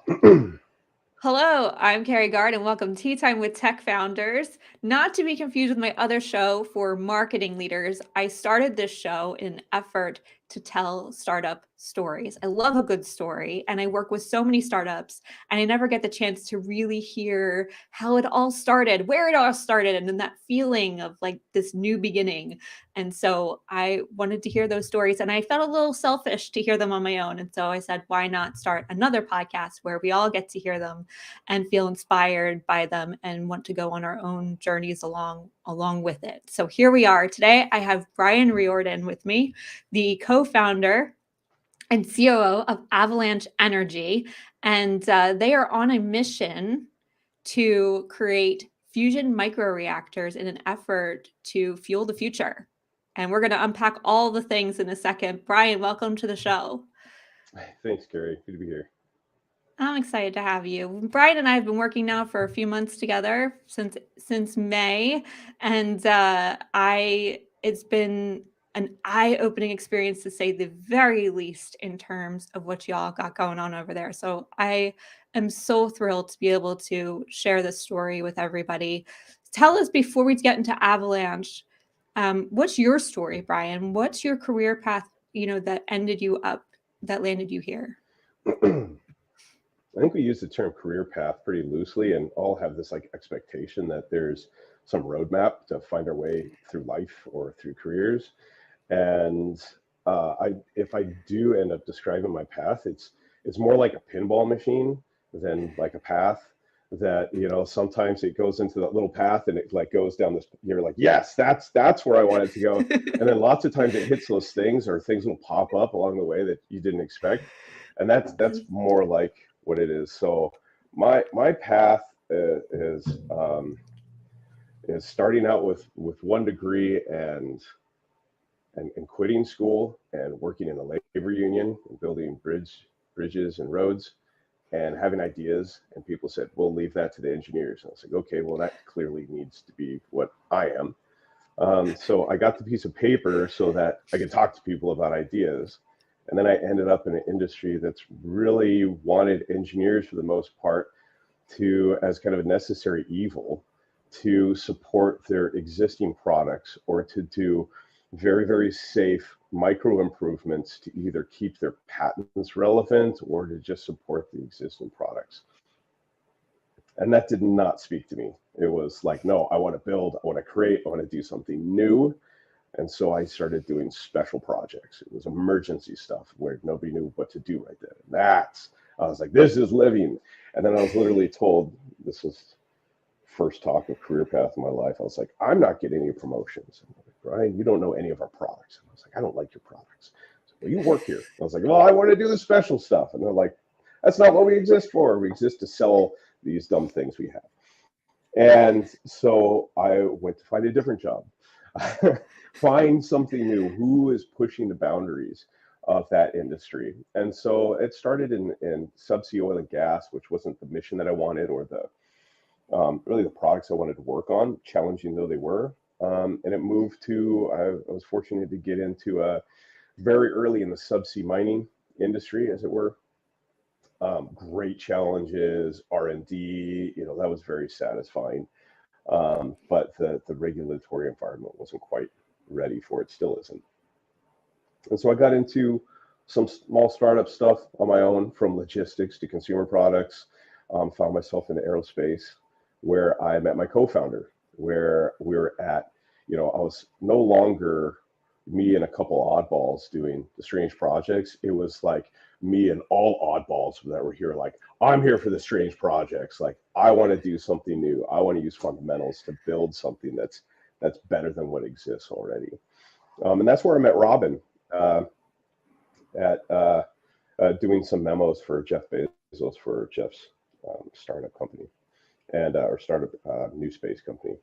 Hello, I'm Carrie Gard, and welcome to Tea Time with Tech Founders. Not to be confused with my other show for marketing leaders, I started this show in an effort to tell startup stories. I love a good story, and I work with so many startups, and I never get the chance to really hear how it all started, where it all started, and then that feeling of like this new beginning. And so I wanted to hear those stories, and I felt a little selfish to hear them on my own. And so I said, why not start another podcast where we all get to hear them and feel inspired by them and want to go on our own journeys along with it. So here we are. Today I have Brian Riordan with me, the co-founder and COO of Avalanche Energy, and they are on a mission to create fusion microreactors in an effort to fuel the future. And we're going to unpack all the things in a second. Brian, welcome to the show. Thanks, Gary. Good to be here. I'm excited to have you. Brian and I have been working now for a few months together since May, and I it's been an eye-opening experience to say the very least in terms of what y'all got going on over there. So I am so thrilled to be able to share this story with everybody. Tell us before we get into Avalanche, what's your story, Brian? What's your career path? That ended you up, that landed you here. I think we use the term career path pretty loosely and all have this like expectation that there's some roadmap to find our way through life or through careers. And if I do end up describing my path, it's more like a pinball machine than like a path that, sometimes it goes into that little path and it like goes down this, you're like, yes, that's where I want it to go. And then lots of times it hits those things or things will pop up along the way that you didn't expect. And that's more like what it is. So my path is starting out with one degree and quitting school and working in a labor union and building bridges and roads and having ideas. And people said, we'll leave that to the engineers. And I was like, okay, well, that clearly needs to be what I am. So I got the piece of paper so that I could talk to people about ideas. And then I ended up in an industry that's really wanted engineers for the most part to, as kind of a necessary evil, to support their existing products or to do very, very safe micro improvements to either keep their patents relevant or to just support the existing products. And that did not speak to me. It was like, no, I want to build, I want to create, I want to do something new. And so I started doing special projects. It was emergency stuff where nobody knew what to do right then. I was like, this is living. And then I was literally told, this was first talk of career path in my life. I was like, I'm not getting any promotions. And like, Brian, you don't know any of our products. And I was like, I don't like your products. So, well, you work here. I was like, well, I want to do the special stuff. And they're like, that's not what we exist for. We exist to sell these dumb things we have. And so I went to find a different job. Find something new. Who is pushing the boundaries of that industry? And so it started in subsea oil and gas, which wasn't the mission that I wanted or the really the products I wanted to work on, challenging though they were. And it moved to, I was fortunate to get into very early in the subsea mining industry, as it were. Great challenges, R&D, that was very satisfying. But the regulatory environment wasn't quite ready for it, still isn't. And so I got into some small startup stuff on my own, from logistics to consumer products. Found myself in aerospace, where I met my co-founder, where we were at, I was no longer me and a couple oddballs doing the strange projects. It was like me and all oddballs that were here, like, I'm here for the strange projects. Like, I want to do something new. I want to use fundamentals to build something that's better than what exists already. And that's where I met Robin at doing some memos for Jeff Bezos for Jeff's startup company and or startup new space company.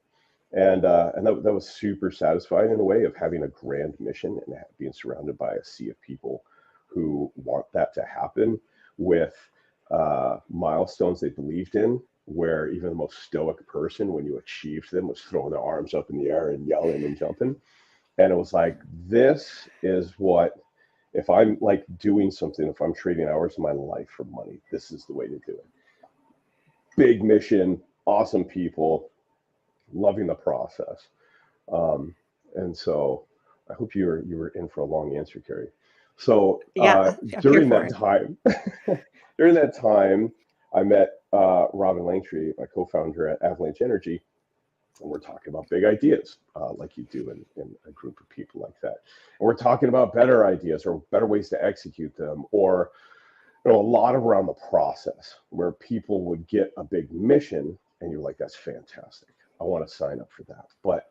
And that was super satisfying in a way of having a grand mission and being surrounded by a sea of people who want that to happen with milestones they believed in, where even the most stoic person, when you achieved them, was throwing their arms up in the air and yelling and jumping. And it was like, this is what If I'm like doing something, if I'm trading hours of my life for money, this is the way to do it. Big mission, awesome people, loving the process. Um, and so I hope you were in for a long answer, Carrie. So Yeah, I'm here during for that it. time, during that time, I met Robin Langtree, my co-founder at Avalanche Energy, and we're talking about big ideas, like you do in a group of people like that. And we're talking about better ideas or better ways to execute them, or a lot around the process where people would get a big mission, and you're like, "That's fantastic. I want to sign up for that." But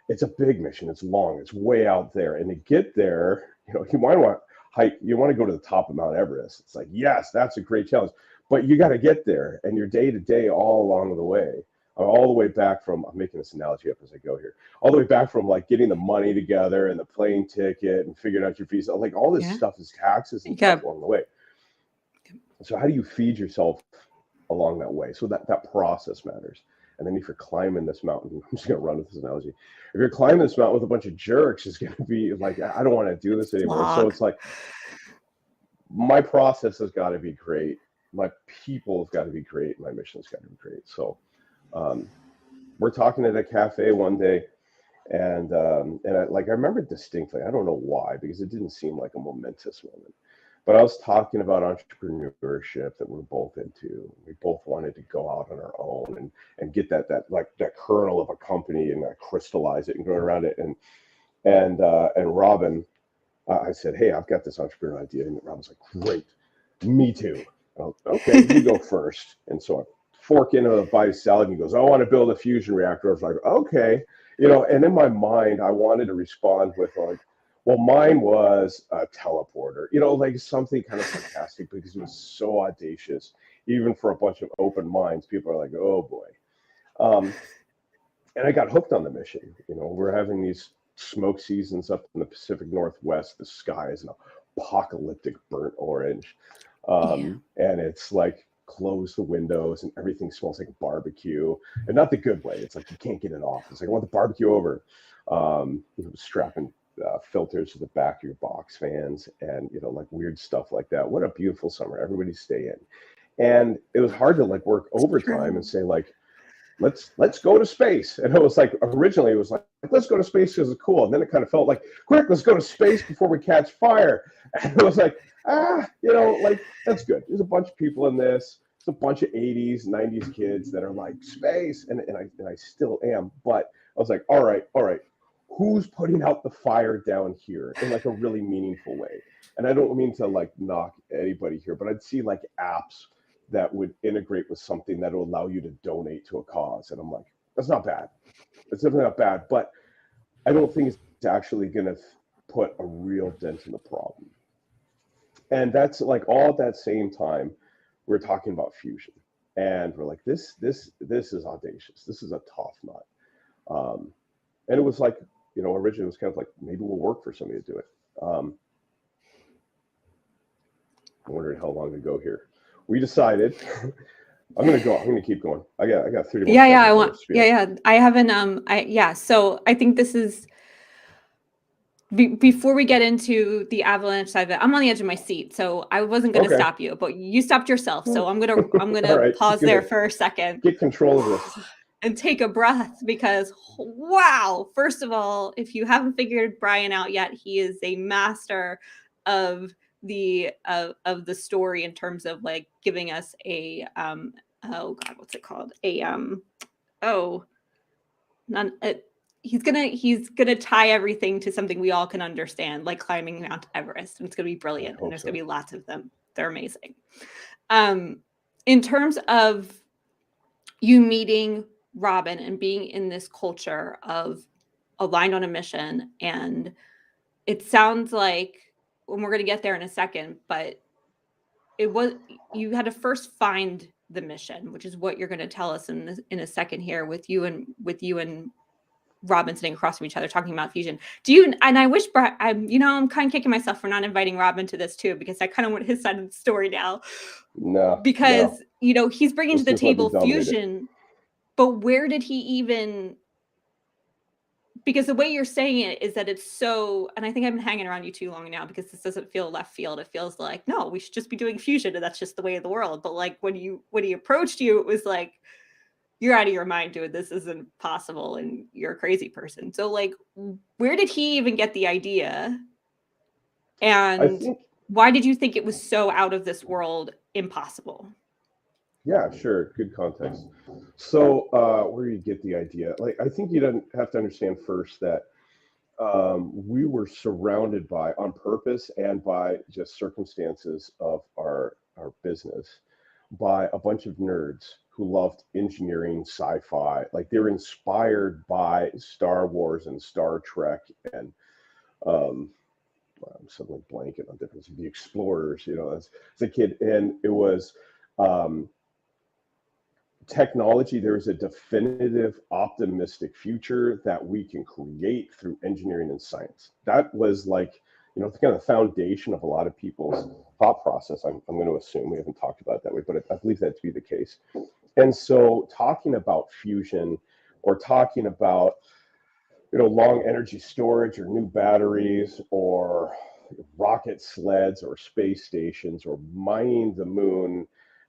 it's a big mission. It's long. It's way out there, and to get there, you might want to hike. You want to go to the top of Mount Everest. It's like, yes, that's a great challenge, but you got to get there, and your day to day all along the way. All the way back from, I'm making this analogy up as I go here, all the way back from like getting the money together and the plane ticket and figuring out your visa, like all this Yeah. stuff is taxes and Yeah. stuff along the way. So how do you feed yourself along that way? So that process matters. And then if you're climbing this mountain, I'm just going to run with this analogy. If you're climbing this mountain with a bunch of jerks, it's going to be like, I don't want to do this anymore. So Slog. it's like, my process has got to be great. My people have got to be great. My mission has got to be great. So we're talking at a cafe one day, and I remember distinctly. I don't know why, because it didn't seem like a momentous moment. But I was talking about entrepreneurship that we're both into. We both wanted to go out on our own and get that kernel of a company and crystallize it and go around it. And Robin, I said, "Hey, I've got this entrepreneur idea," and Robin's like, "Great, me too." Okay, you go first. And so I fork into a bite of salad, and he goes, "I want to build a fusion reactor." I was like, "Okay," And in my mind, I wanted to respond with like, well, mine was a teleporter, like something kind of sarcastic because it was so audacious, even for a bunch of open minds. People are like, "Oh boy." Um, and I got hooked on the mission. We're having these smoke seasons up in the Pacific Northwest. The sky is an apocalyptic burnt orange. Yeah. And it's like, close the windows and everything smells like barbecue, and not the good way. It's like you can't get it off. It's like, I want the barbecue over. Strapping filters to the back of your box fans, and like weird stuff like that. What a beautiful summer. Everybody stay in. And it was hard to like work overtime and True. say like, let's go to space. And it was like, originally it was like, let's go to space because it's cool. And then it kind of felt like, quick, let's go to space before we catch fire. And it was like, like, that's good. There's a bunch of people in this. It's a bunch of 80s, 90s kids that are like, space. And I still am. But I was like, all right, who's putting out the fire down here in like a really meaningful way? And I don't mean to like knock anybody here, but I'd see like apps that would integrate with something that will allow you to donate to a cause. And I'm like, that's not bad. It's definitely not bad, but I don't think it's actually going to put a real dent in the problem. And that's like, all at that same time, we're talking about fusion, and we're like, this is audacious. This is a tough nut. Um, and it was like, originally it was kind of like, maybe we'll work for somebody to do it. I'm wondering how long to go here. We decided I'm gonna keep going. I got 30 more Yeah, I seconds want. of spiel. I haven't. So I think this is before we get into the Avalanche side of it. I'm on the edge of my seat, so I wasn't going to Okay. stop you, but you stopped yourself. So I'm All gonna right. pause there for a second Get control of this. and take a breath, because wow! First of all, if you haven't figured Brian out yet, he is a master of the story in terms of like giving us a oh god, what's it called? Oh none he's gonna tie everything to something we all can understand, like climbing Mount Everest, and it's gonna be brilliant, and there's gonna be lots of them. They're amazing. In terms of you meeting Robin and being in this culture of aligned on a mission, and it sounds like, and we're gonna get there in a second, but it was, you had to first find the mission, which is what you're going to tell us in a second here, with you and Robin sitting across from each other talking about fusion. Do you, and I wish, I'm kind of kicking myself for not inviting Robin to this too, because I kind of want his side of the story now. No. Because, he's bringing to the Let's just let me table dominate it. fusion, but where did he even because the way you're saying it is that it's so, and I think I've been hanging around you too long now because this doesn't feel left field. It feels like, no, we should just be doing fusion and that's just the way of the world. But like when he approached you, it was like, you're out of your mind, dude. This isn't possible and you're a crazy person. So like, where did he even get the idea? And why did you think it was so out of this world impossible? Yeah, sure. Good context. So, where do you get the idea? Like, I think you don't have to understand first that we were surrounded by, on purpose and by just circumstances of our business, by a bunch of nerds who loved engineering, sci-fi. Like they were inspired by Star Wars and Star Trek and um, I'm suddenly blanking on difference of the explorers, as a kid. And it was um, technology. There's a definitive optimistic future that we can create through engineering and science. That was like, kind of the foundation of a lot of people's thought process. I'm going to assume we haven't talked about it that way, but I believe that to be the case. And so talking about fusion or talking about long energy storage or new batteries or rocket sleds or space stations or mining the moon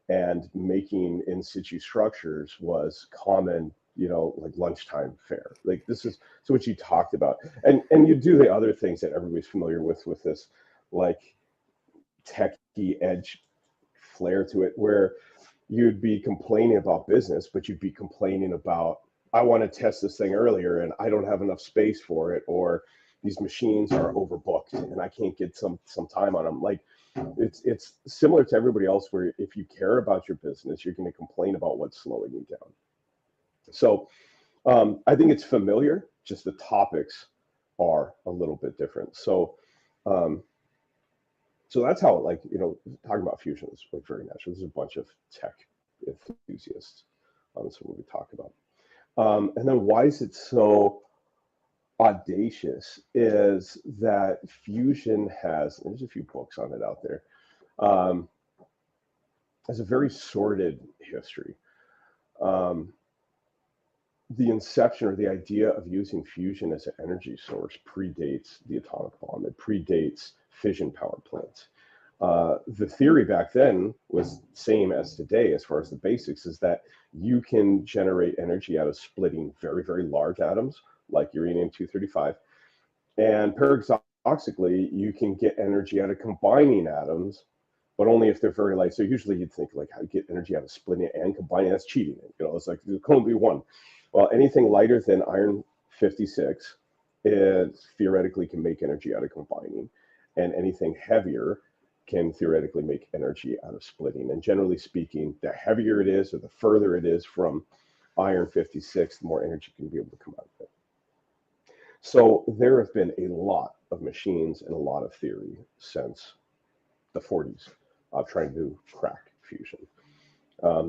and making in situ structures was common, like lunchtime fare. Like this is so what you talked about. And you do the other things that everybody's familiar with this, like techie edge flair to it, where you'd be complaining about business, but you'd be complaining about, I want to test this thing earlier and I don't have enough space for it, or these machines are overbooked and I can't get some time on them. Like it's similar to everybody else, where if you care about your business, you're going to complain about what's slowing you down. So I think it's familiar, just the topics are a little bit different. Um, so that's how, like, talking about fusion is like very natural. There's a bunch of tech enthusiasts. That's what we talk about. And then why is it so audacious is that fusion there's a few books on it out there, has a very sordid history. Um, the inception or the idea of using fusion as an energy source predates the atomic bomb. It predates fission power plants. The theory back then was same as today as far as the basics, is that you can generate energy out of splitting very, very large atoms like uranium-235. And paradoxically, you can get energy out of combining atoms, but only if they're very light. So usually you'd think, like, how do you get energy out of splitting and combining? That's cheating. It's like there can only be one. Well, anything lighter than iron 56, it theoretically can make energy out of combining. And anything heavier can theoretically make energy out of splitting. And generally speaking, the heavier it is or the further it is from iron 56, the more energy can be able to come out of it. So there have been a lot of machines and a lot of theory since the 40s of trying to crack fusion.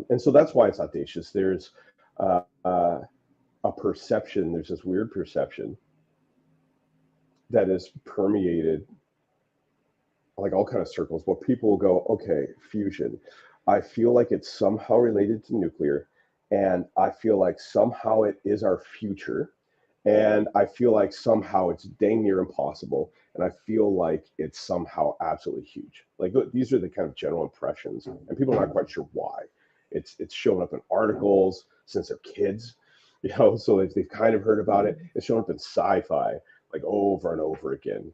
And so that's why it's audacious. There's a perception, there's this weird perception that is permeated like all kind of circles, where people will go, okay, fusion, I feel like it's somehow related to nuclear, and I feel like somehow it is our future, and I feel like somehow it's dang near impossible, and I feel like it's somehow absolutely huge. Like these are the kind of general impressions, and people are not quite sure why. It's shown up in articles since they're kids, so they've kind of heard about it. It's shown up in sci-fi like over and over again.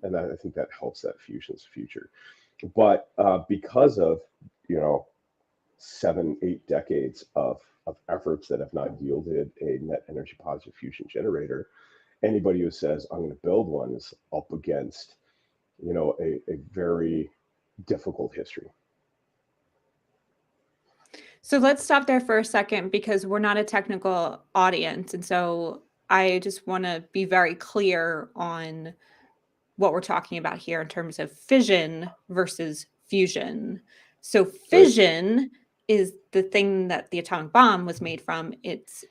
And I think that helps that fusion's future. But because of 7-8 decades of efforts that have not yielded a net energy positive fusion generator, anybody who says I'm going to build one is up against a very difficult history. So let's stop there for a second, because we're not a technical audience. And so I just want to be very clear on what we're talking about here in terms of fission versus fusion. So fission is the thing that the atomic bomb was made from. It's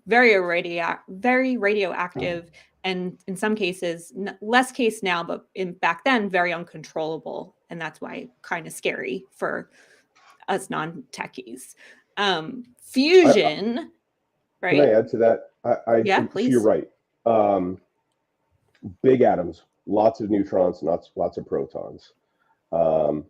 very radioactive, and in some cases, less case now, but back then, very uncontrollable. And that's why kind of scary for us non-techies. Fusion, right? Can I add to that? Yeah, so please. you're right. big atoms, lots of neutrons, lots of protons. Um,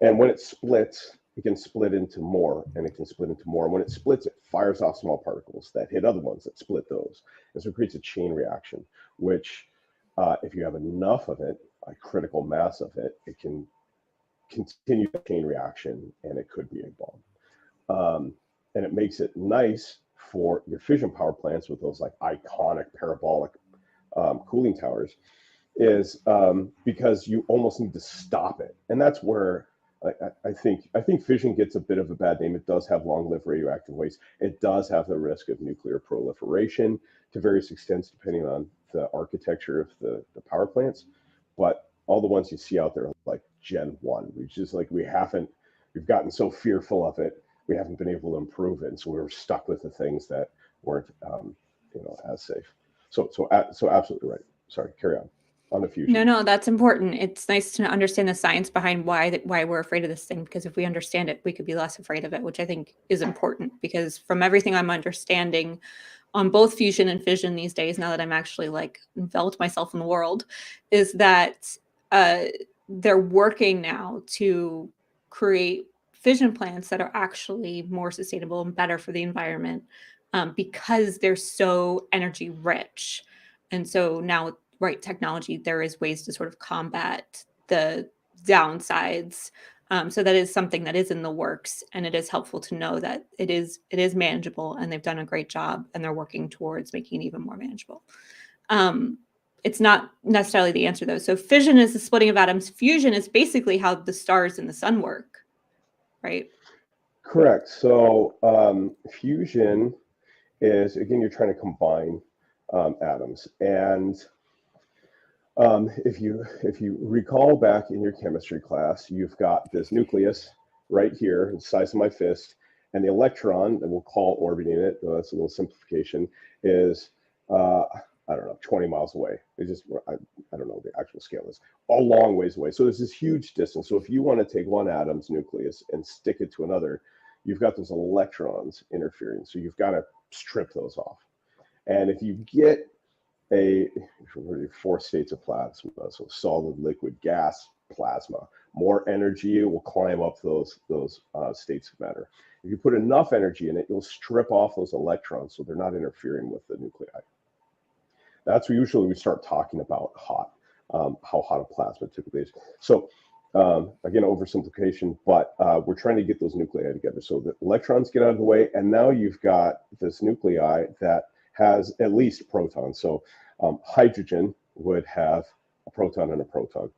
and when it splits, it can split into more, and it can split into more. And when it splits, it fires off small particles that hit other ones that split those. And so it creates a chain reaction, which, if you have enough of it, a critical mass of it, it can continue the chain reaction, and it could be a bomb. And it makes it nice for your fission power plants with those like iconic parabolic cooling towers, is because you almost need to stop it. And that's where I think fission gets a bit of a bad name. It does have long-lived radioactive waste. It does have the risk of nuclear proliferation to various extents, depending on the architecture of the power plants. But all the ones you see out there are like Gen 1, which is like we've gotten so fearful of it, we haven't been able to improve it. And so we were stuck with the things that weren't, as safe. So absolutely right. Sorry, carry on the fusion. No, that's important. It's nice to understand the science behind why we're afraid of this thing, because if we understand it, we could be less afraid of it, which I think is important, because from everything I'm understanding on both fusion and fission these days, now that I'm actually like enveloped myself in the world, is that they're working now to create fission plants that are actually more sustainable and better for the environment, because they're so energy rich. And so now, right technology, there is ways to sort of combat the downsides. So that is something that is in the works, and it is helpful to know that it is manageable, and they've done a great job, and they're working towards making it even more manageable. It's not necessarily the answer, though. So fission is the splitting of atoms. Fusion is basically how the stars in the sun work, right? Correct. So fusion is, again, you're trying to combine atoms. And if you recall back in your chemistry class, you've got this nucleus right here, the size of my fist, and the electron that we'll call orbiting it, that's a little simplification, is I don't know, 20 miles away. It's just, I don't know what the actual scale is, a long ways away. So there's this huge distance. So if you want to take one atom's nucleus and stick it to another, you've got those electrons interfering. So you've got to strip those off. And if you get four states of plasma, so solid, liquid, gas, plasma, more energy will climb up those states of matter. If you put enough energy in it, you'll strip off those electrons so they're not interfering with the nuclei. That's where usually we start talking about how hot a plasma typically is. So again, oversimplification, but we're trying to get those nuclei together. So the electrons get out of the way, and now you've got this nuclei that has at least protons. So hydrogen would have a proton and a proton.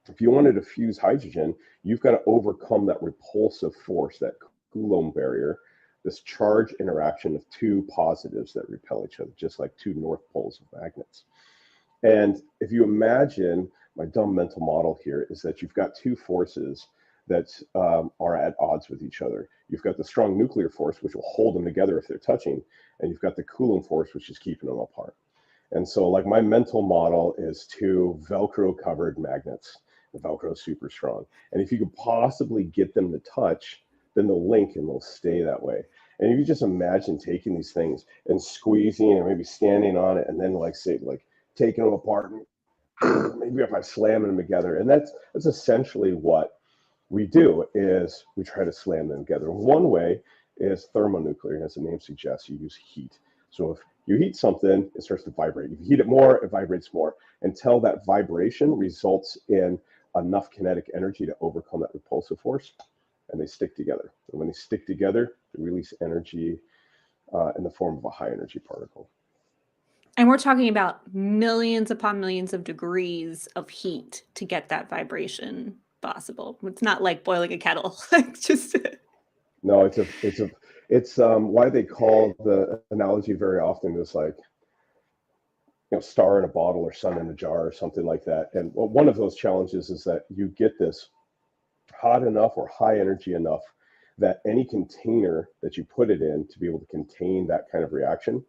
If you wanted to fuse hydrogen, you've got to overcome that repulsive force, that Coulomb barrier, this charge interaction of two positives that repel each other, just like two north poles of magnets. And if you imagine, my dumb mental model here is that you've got two forces that are at odds with each other. You've got the strong nuclear force, which will hold them together if they're touching, and you've got the Coulomb force, which is keeping them apart. And so like my mental model is two Velcro covered magnets. The Velcro is super strong. And if you could possibly get them to touch, then they'll link and they'll stay that way. And if you just imagine taking these things and squeezing or maybe standing on it and then like taking them apart and maybe if I slamming them together. And that's essentially what we do, is we try to slam them together. One way is thermonuclear, as the name suggests. You use heat. So if you heat something, it starts to vibrate. If you heat it more, it vibrates more until that vibration results in enough kinetic energy to overcome that repulsive force, and they stick together. And when they stick together, they release energy in the form of a high energy particle. And we're talking about millions upon millions of degrees of heat to get that vibration possible. It's not like boiling a kettle. Just no, it's why they call the analogy very often is like, star in a bottle or sun in a jar or something like that. And one of those challenges is that you get this hot enough or high energy enough that any container that you put it in to be able to contain that kind of reaction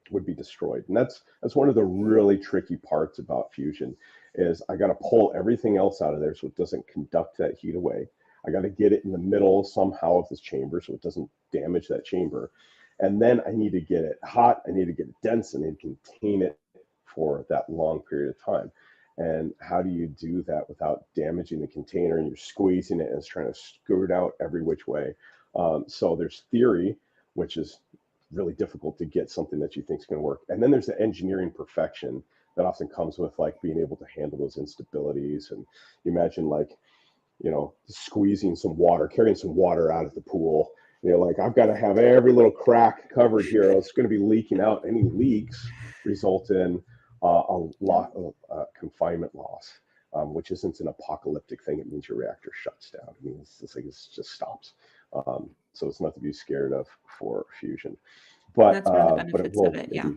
would be destroyed. And that's one of the really tricky parts about fusion, is I got to pull everything else out of there so it doesn't conduct that heat away. I got to get it in the middle somehow of this chamber so it doesn't damage that chamber. And then I need to get it hot, I need to get it dense, and contain it for that long period of time. And how do you do that without damaging the container? And you're squeezing it and it's trying to squirt out every which way. So there's theory, which is really difficult to get something that you think is going to work. And then there's the engineering perfection that often comes with like being able to handle those instabilities. And you imagine like, squeezing some water, carrying some water out of the pool. Like I've got to have every little crack covered here. It's going to be leaking out. Any leaks result in a lot of confinement loss, which isn't an apocalyptic thing. It means your reactor shuts down. It means it just stops. So it's not to be scared of for fusion. But that's one of the benefits but it will of it, yeah.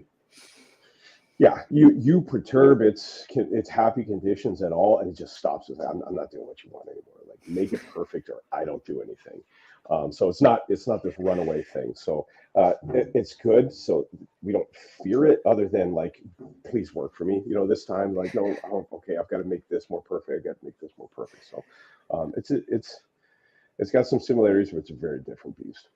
Yeah, you perturb its happy conditions at all, and it just stops with that. I'm not doing what you want anymore. Like make it perfect, or I don't do anything. So it's not this runaway thing. So it's good. So we don't fear it, other than like, please work for me. This time, like, no, okay, I've got to make this more perfect. I've got to make this more perfect. So it's got some similarities, but it's a very different beast.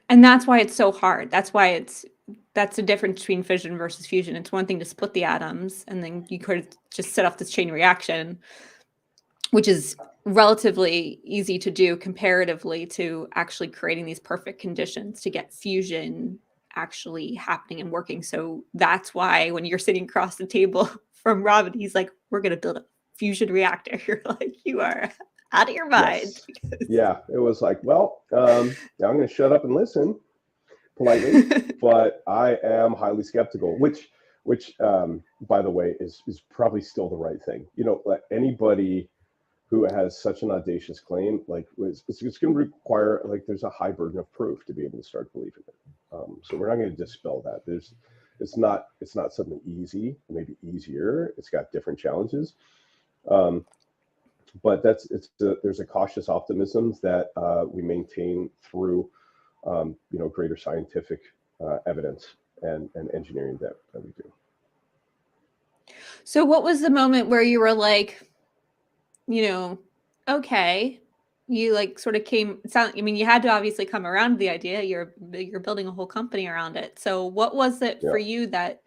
And that's why it's so hard. That's the difference between fission versus fusion. It's one thing to split the atoms, and then you could just set off this chain reaction, which is relatively easy to do comparatively to actually creating these perfect conditions to get fusion actually happening and working. So that's why when you're sitting across the table from Robin, he's like, we're going to build a fusion reactor. You're like, you are out of your mind. Yes. Yeah, it was like, well, I'm going to shut up and listen politely, but I am highly skeptical, which by the way, is probably still the right thing. Like anybody who has such an audacious claim, like it's going to require, like, there's a high burden of proof to be able to start believing it. So we're not going to dispel that. It's not something easy, maybe easier. It's got different challenges. But there's a cautious optimism that we maintain through greater scientific evidence and engineering that we do. So what was the moment where you were like, okay, you like sort of you had to obviously come around to the idea. You're building a whole company around it. So what was it for you that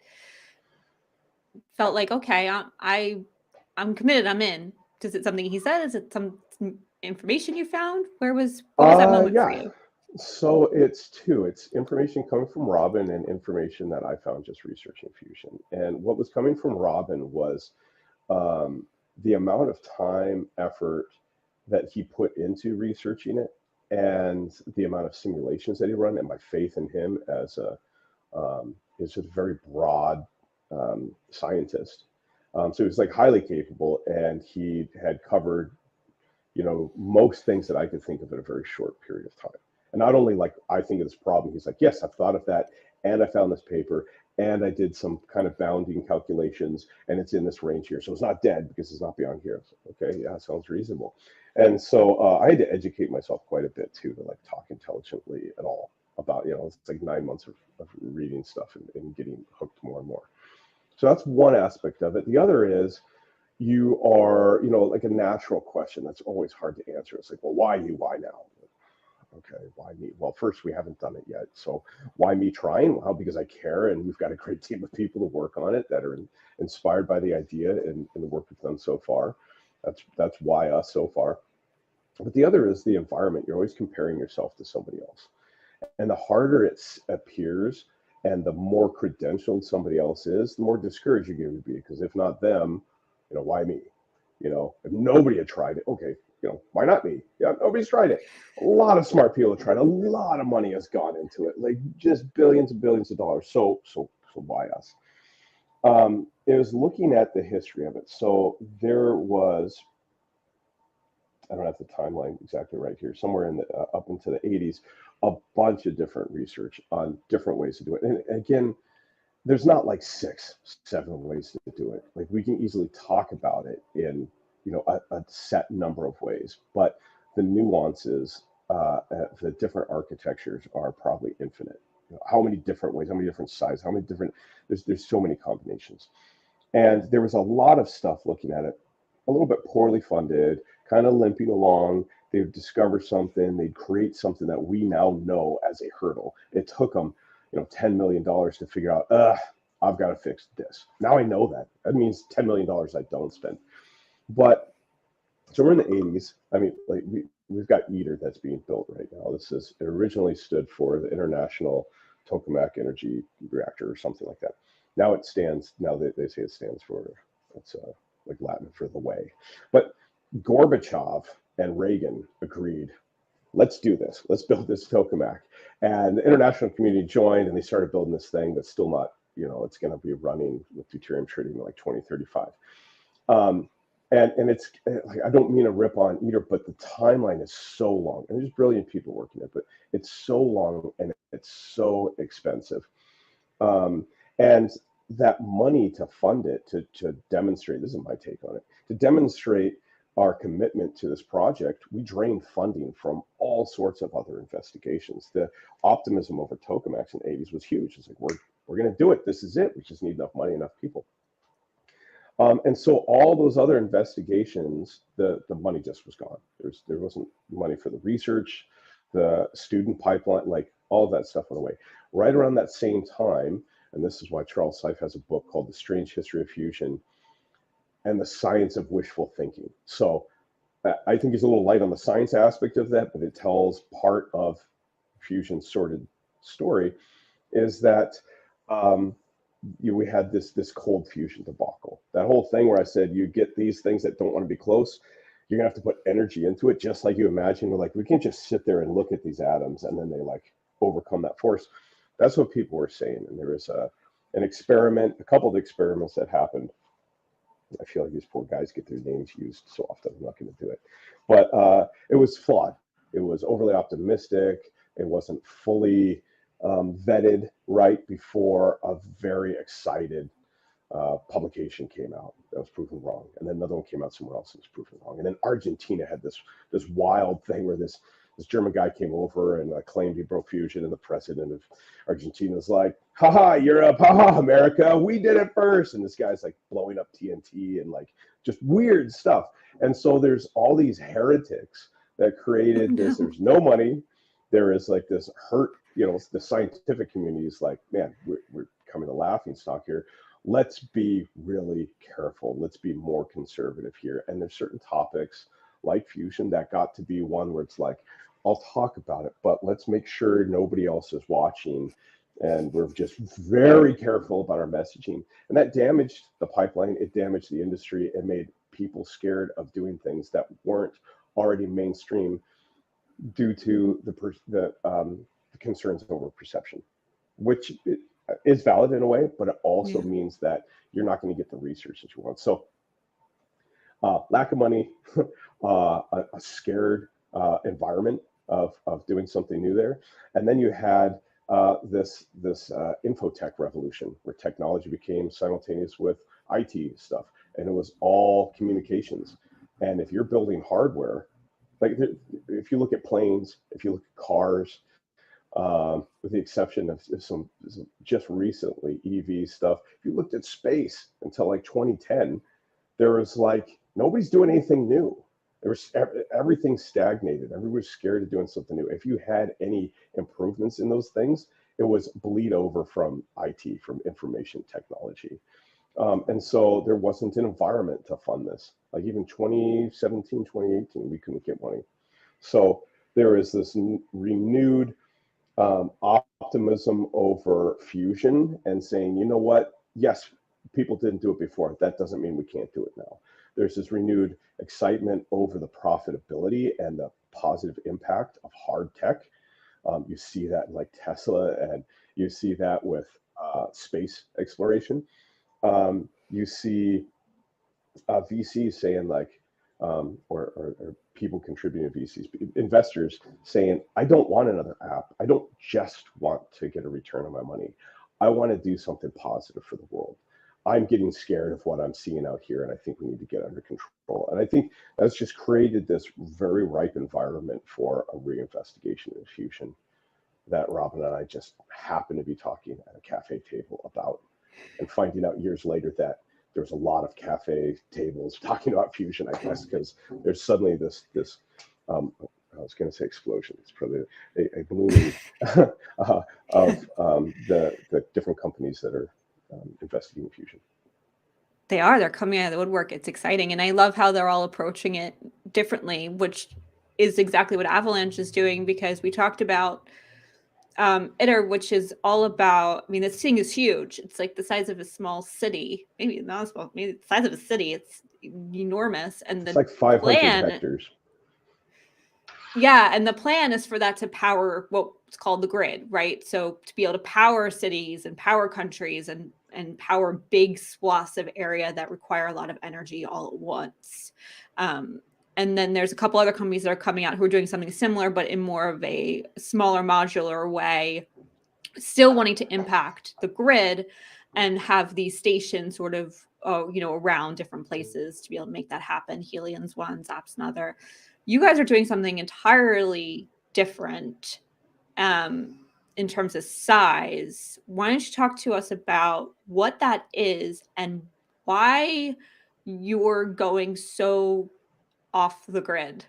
felt like, okay, I'm committed, I'm in? Is it something he said? Is it some information you found? What was that moment for you? So it's two. It's information coming from Robin and information that I found just researching fusion. And what was coming from Robin was the amount of time, effort that he put into researching it, and the amount of simulations that he run, and my faith in him as is just a very broad scientist. So he was like highly capable, and he had covered most things that I could think of in a very short period of time. And not only like I think of this problem, he's like, yes, I've thought of that, and I found this paper, and I did some kind of bounding calculations, and it's in this range here. So it's not dead because it's not beyond here. So, okay, yeah, sounds reasonable. And so I had to educate myself quite a bit too, to like talk intelligently at all about, it's like 9 months of reading stuff and getting hooked more and more. So that's one aspect of it. The other is, you are, like a natural question that's always hard to answer. It's like, well, why you? Why now? Okay, why me? Well, first, we haven't done it yet. So why me trying? Well, because I care, and we've got a great team of people to work on it that are inspired by the idea and the work we've done so far. That's why us so far. But the other is the environment. You're always comparing yourself to somebody else. And the harder it appears, and the more credentialed somebody else is, the more discouraged you're going to be. Because if not them, why me? If nobody had tried it, okay, why not me? Yeah, nobody's tried it. A lot of smart people have tried. A lot of money has gone into it, like just billions and billions of dollars. So why us? It was looking at the history of it. So there was, I don't have the timeline exactly right here, somewhere in the up into the 80s, a bunch of different research on different ways to do it. And again, there's not like 6, 7 ways to do it. Like we can easily talk about it in a set number of ways, but the nuances, the different architectures are probably infinite. How many different ways? How many different sizes? How many different? There's so many combinations, and there was a lot of stuff looking at it, a little bit poorly funded, kind of limping along. They would discover something, they'd create something that we now know as a hurdle. It took them, $10 million to figure out, I've got to fix this. Now I know that. That means $10 million I don't spend. But so we're in the 80s. I mean, like we've got ITER that's being built right now. It originally stood for the International Tokamak Energy Reactor or something like that. Now they say it stands for, it's like Latin for the way. But Gorbachev and Reagan agreed, let's do this. Let's build this tokamak. And the international community joined and they started building this thing that's still not, it's going to be running with deuterium tritium in like 2035. And it's like, I don't mean to rip on ITER, but the timeline is so long. And there's brilliant people working it, but it's so long and it's so expensive. And that money to fund it, to demonstrate, this is my take on it, to demonstrate our commitment to this project, we drained funding from all sorts of other investigations. The optimism over tokamaks in the 80s was huge. It's like, we're going to do it. This is it. We just need enough money, enough people. And so all those other investigations, the money just was gone. There wasn't money for the research, the student pipeline, like all of that stuff went away. Right around that same time, and this is why Charles Seif has a book called The Strange History of Fusion and the Science of Wishful Thinking. So I think he's a little light on the science aspect of that, but it tells part of fusion's sordid story is that we had this cold fusion debacle. That whole thing where I said you get these things that don't want to be close, you're gonna have to put energy into it, just like you imagine. We're like, we can't just sit there and look at these atoms and then they like overcome that force. That's what people were saying. And there was an experiment, a couple of experiments that happened. I feel like these poor guys get their names used so often. I'm not going to do it, but it was flawed. It was overly optimistic. It wasn't fully vetted right before a very excited publication came out that was proven wrong, and then another one came out somewhere else and was proven wrong. And then Argentina had this wild thing where this German guy came over and claimed he broke fusion, and the president of Argentina was like, haha, Europe, haha, America, we did it first. And this guy's like blowing up TNT and like just weird stuff. And so there's all these heretics that created this. There's no money. There is like this hurt, the scientific community is like, man, we're coming to laughing stock here. Let's be really careful. Let's be more conservative here. And there's certain topics like fusion that got to be one where it's like, I'll talk about it, but let's make sure nobody else is watching. And we're just very careful about our messaging. And that damaged the pipeline. It damaged the industry. It made people scared of doing things that weren't already mainstream due to the concerns over perception, which is valid in a way, but it also means that you're not going to get the research that you want. So lack of money, a scared environment of doing something new there. And then you had this infotech revolution where technology became simultaneous with IT stuff, and it was all communications. And if you're building hardware, like if you look at planes, if you look at cars, with the exception of some just recently EV stuff, if you looked at space until like 2010, there was like nobody's doing anything new. There was everything stagnated. Everybody was scared of doing something new. If you had any improvements in those things, it was bleed over from IT, from information technology. And so there wasn't an environment to fund this. Like even 2017, 2018, we couldn't get money. So there is this renewed optimism over fusion and saying, you know what? Yes, people didn't do it before. That doesn't mean we can't do it now. There's this renewed excitement over the profitability and the positive impact of hard tech. You see that in like Tesla, and you see that with space exploration. You see VCs saying like, or people contributing to VCs, investors saying, I don't want another app. I don't just want to get a return on my money. I want to do something positive for the world. I'm getting scared of what I'm seeing out here, and I think we need to get under control. And I think that's just created this very ripe environment for a reinvestigation in fusion that Robin and I just happen to be talking at a cafe table about, and finding out years later that there was a lot of cafe tables talking about fusion, I guess, because there's suddenly this I was going to say explosion. It's probably a blooming of the different companies that are investigating fusion. They're coming out of the woodwork. It's exciting. And I love how they're all approaching it differently, which is exactly what Avalanche is doing, because we talked about ITER, which is all about, I mean, this thing is huge. It's like the size of a small city, maybe not small, maybe the size of a city. It's enormous. And It's the like 500 plan, hectares. yeah, and the plan is for that to power what's called the grid, right? So to be able to power cities and power countries and power big swaths of area that require a lot of energy all at once. And then there's a couple other companies that are coming out who are doing something similar, but in more of a smaller modular way, still wanting to impact the grid and have these stations sort of, around different places to be able to make that happen. Helium's one, Zap's another. You guys are doing something entirely different in terms of size. Why don't you talk to us about what that is and why you're going so off the grid,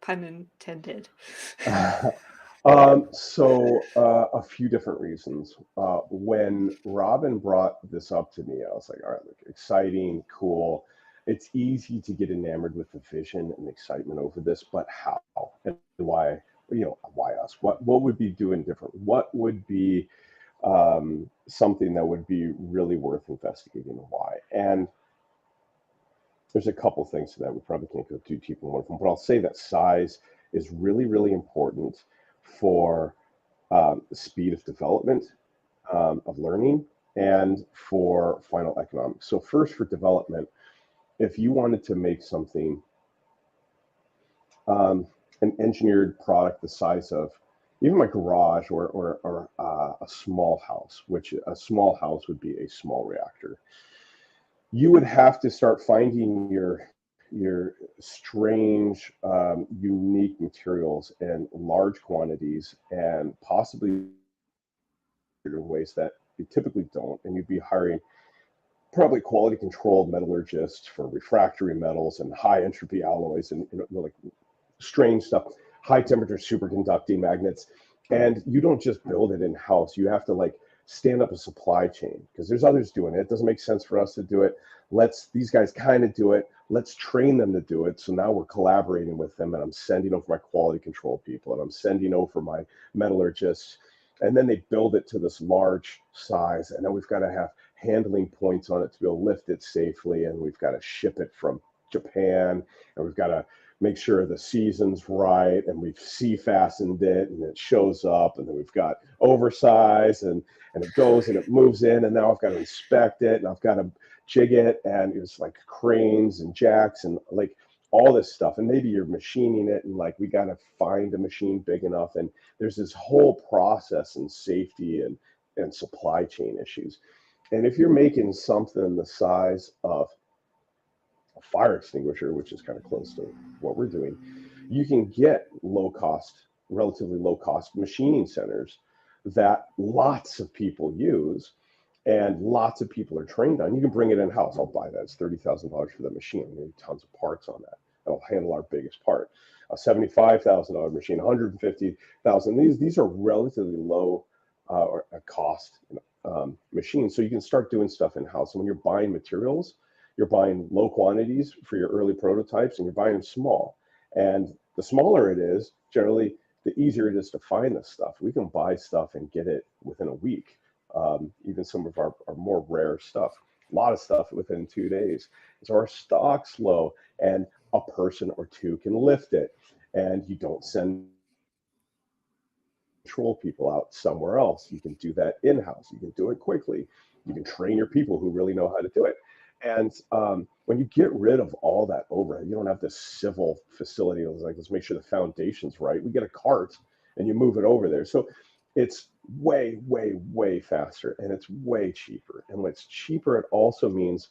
pun intended? A few different reasons. When Robin brought this up to me, I was like, all right, look, exciting, cool. It's easy to get enamored with the vision and excitement over this, but how and why? Why us? What would be doing different? What would be something that would be really worth investigating, and why? And there's a couple things to that. We probably can't go too deep in one of them, but I'll say that size is really, really important for speed of development, of learning, and for final economics. So first, for development, if you wanted to make something, an engineered product the size of even my garage or a small house, which a small house would be a small reactor, you would have to start finding your strange, unique materials in large quantities and possibly in ways that you typically don't. And you'd be hiring probably quality controlled metallurgists for refractory metals and high entropy alloys and like strange stuff, high temperature superconducting magnets. And you don't just build it in house. You have to like stand up a supply chain because there's others doing it. It doesn't make sense for us to do it. These guys kind of do it. Let's train them to do it. So now we're collaborating with them, and I'm sending over my quality control people, and I'm sending over my metallurgists, and then they build it to this large size, and then we've got to have handling points on it to be able to lift it safely, and we've got to ship it from Japan, and we've got to make sure the season's right, and we've sea fastened it, and it shows up, and then we've got oversize, and it goes and it moves in, and now I've got to inspect it, and I've got to jig it, and it's like cranes and jacks and like all this stuff, and maybe you're machining it, and like we got to find a machine big enough, and there's this whole process and safety and supply chain issues. And if you're making something the size of a fire extinguisher, which is kind of close to what we're doing, you can get relatively low cost machining centers that lots of people use and lots of people are trained on. You can bring it in house. I'll buy that. It's $30,000 for that machine. We need tons of parts on that. That'll handle our biggest part. A $75,000 machine, 150,000. These are relatively low cost machines. So you can start doing stuff in house. And when you're buying materials, you're buying low quantities for your early prototypes, and you're buying them small. And the smaller it is, generally, the easier it is to find this stuff. We can buy stuff and get it within a week. Even some of our more rare stuff, a lot of stuff within 2 days. So our stock's low, and a person or two can lift it, and you don't send control people out somewhere else. You can do that in-house. You can do it quickly. You can train your people who really know how to do it. And when you get rid of all that overhead, you don't have this civil facility. It's like, let's make sure the foundation's right. We get a cart and you move it over there. So it's way, way, way faster, and it's way cheaper. And when it's cheaper, it also means,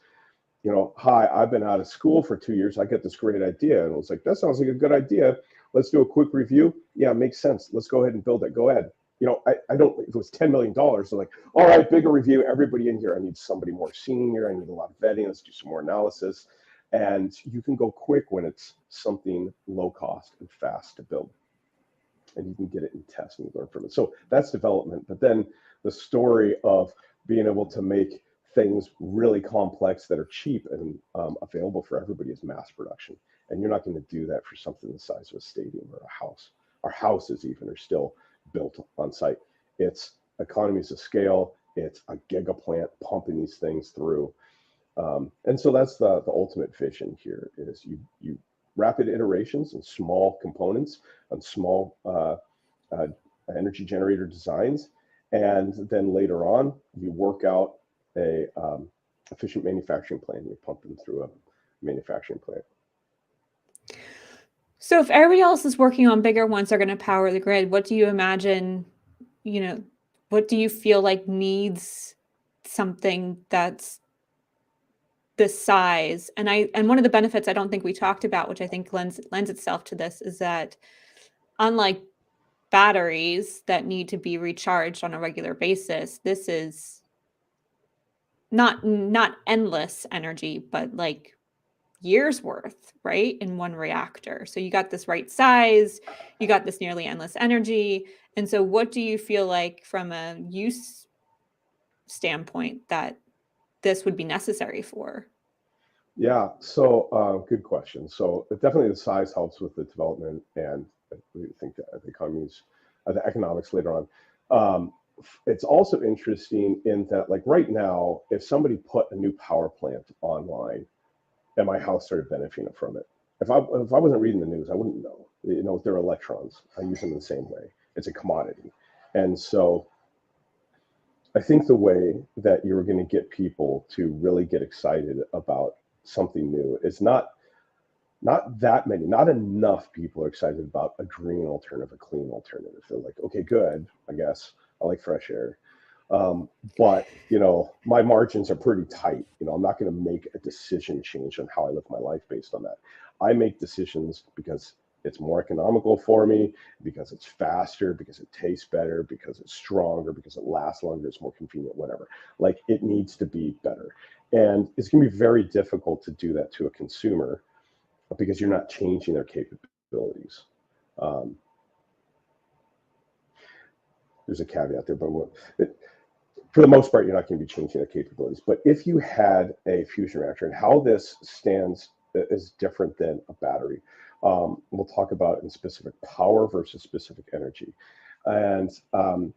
hi, I've been out of school for 2 years. I get this great idea. And it was like, that sounds like a good idea. Let's do a quick review. Yeah, it makes sense. Let's go ahead and build it. Go ahead. I don't, if it was $10 million, they're like, all right, bigger review, everybody in here. I need somebody more senior. I need a lot of vetting. Let's do some more analysis. And you can go quick when it's something low cost and fast to build. And you can get it in test and learn from it. So that's development. But then the story of being able to make things really complex that are cheap and available for everybody is mass production. And you're not going to do that for something the size of a stadium or a house. Our houses even are still built on site. It's economies of scale. It's a giga plant pumping these things through. And so that's the ultimate vision here is you rapid iterations and small components and small energy generator designs. And then later on, you work out a efficient manufacturing plan. You pump them through a manufacturing plant. So if everybody else is working on bigger ones, they're going to power the grid. What do you imagine, what do you feel like needs something that's this size? And one of the benefits I don't think we talked about, which I think lends itself to this, is that unlike batteries that need to be recharged on a regular basis, this is not endless energy, but like years worth, right, in one reactor. So you got this right size, you got this nearly endless energy. And so what do you feel like from a use standpoint that this would be necessary for? Yeah, so good question. So definitely the size helps with the development, and we think that the economies, the economics later on. It's also interesting in that, like right now, if somebody put a new power plant online and my house started benefiting from it, if I wasn't reading the news, I wouldn't know. They're electrons. I use them the same way. It's a commodity, and so I think the way that you're going to get people to really get excited about something new is not that many, not enough people are excited about a green alternative, a clean alternative. They're like, okay, good, I guess. I like fresh air. But my margins are pretty tight. I'm not going to make a decision change on how I live my life based on that. I make decisions because it's more economical for me, because it's faster, because it tastes better, because it's stronger, because it lasts longer, it's more convenient, whatever. Like it needs to be better. And it's going to be very difficult to do that to a consumer because you're not changing their capabilities. There's a caveat there, but for the most part, you're not going to be changing their capabilities. But if you had a fusion reactor, and how this stands is different than a battery, we'll talk about in specific power versus specific energy. And a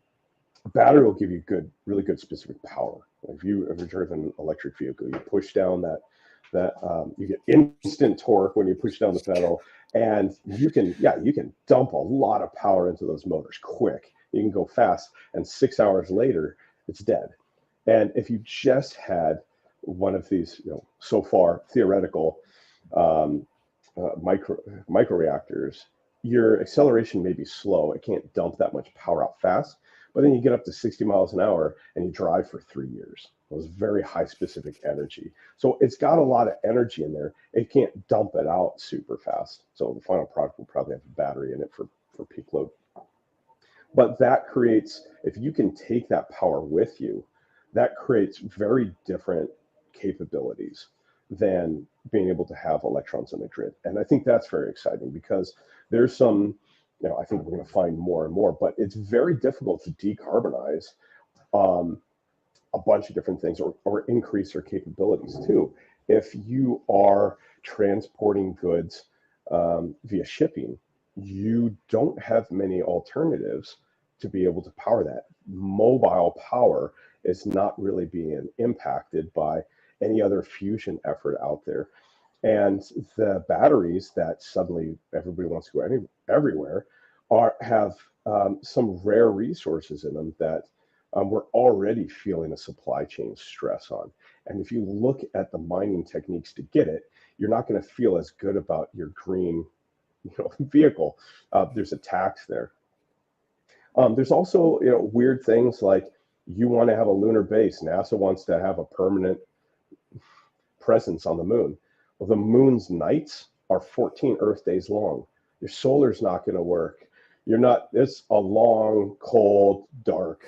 battery will give you really good specific power. If you ever driven an electric vehicle, you push down that you get instant torque when you push down the pedal, and you can dump a lot of power into those motors quick. You can go fast, and 6 hours later, it's dead. And if you just had one of these, so far theoretical micro reactors, your acceleration may be slow. It can't dump that much power out fast. But then you get up to 60 miles an hour and you drive for 3 years. It was very high specific energy. So it's got a lot of energy in there. It can't dump it out super fast. So the final product will probably have a battery in it for peak load. But that creates, if you can take that power with you, that creates very different capabilities than being able to have electrons on the grid. And I think that's very exciting because there's some, I think we're going to find more and more, but it's very difficult to decarbonize a bunch of different things or increase their capabilities too. If you are transporting goods via shipping, you don't have many alternatives to be able to power that. Mobile power is not really being impacted by any other fusion effort out there. And the batteries that suddenly everybody wants to go everywhere have some rare resources in them that we're already feeling a supply chain stress on. And if you look at the mining techniques to get it, you're not going to feel as good about your green vehicle. There's a tax there. There's also weird things like you want to have a lunar base. NASA wants to have a permanent presence on the moon. Well, the moon's nights are 14 Earth days long. Your solar's not going to work. You're not. It's a long, cold, dark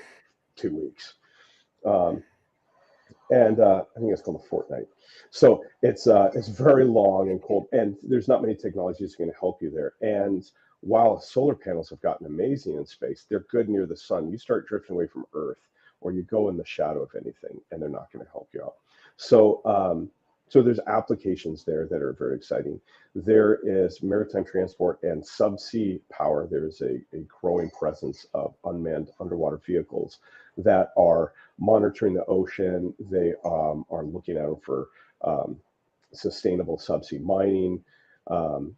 2 weeks. Um, and I think it's called a fortnight. So it's very long and cold, and there's not many technologies going to help you there. And while solar panels have gotten amazing in space, they're good near the sun. You start drifting away from Earth, or you go in the shadow of anything, and they're not going to help you out. So so there's applications there that are very exciting. There is maritime transport and subsea power. There's a growing presence of unmanned underwater vehicles that are monitoring the ocean. They are looking at them for um, sustainable subsea mining,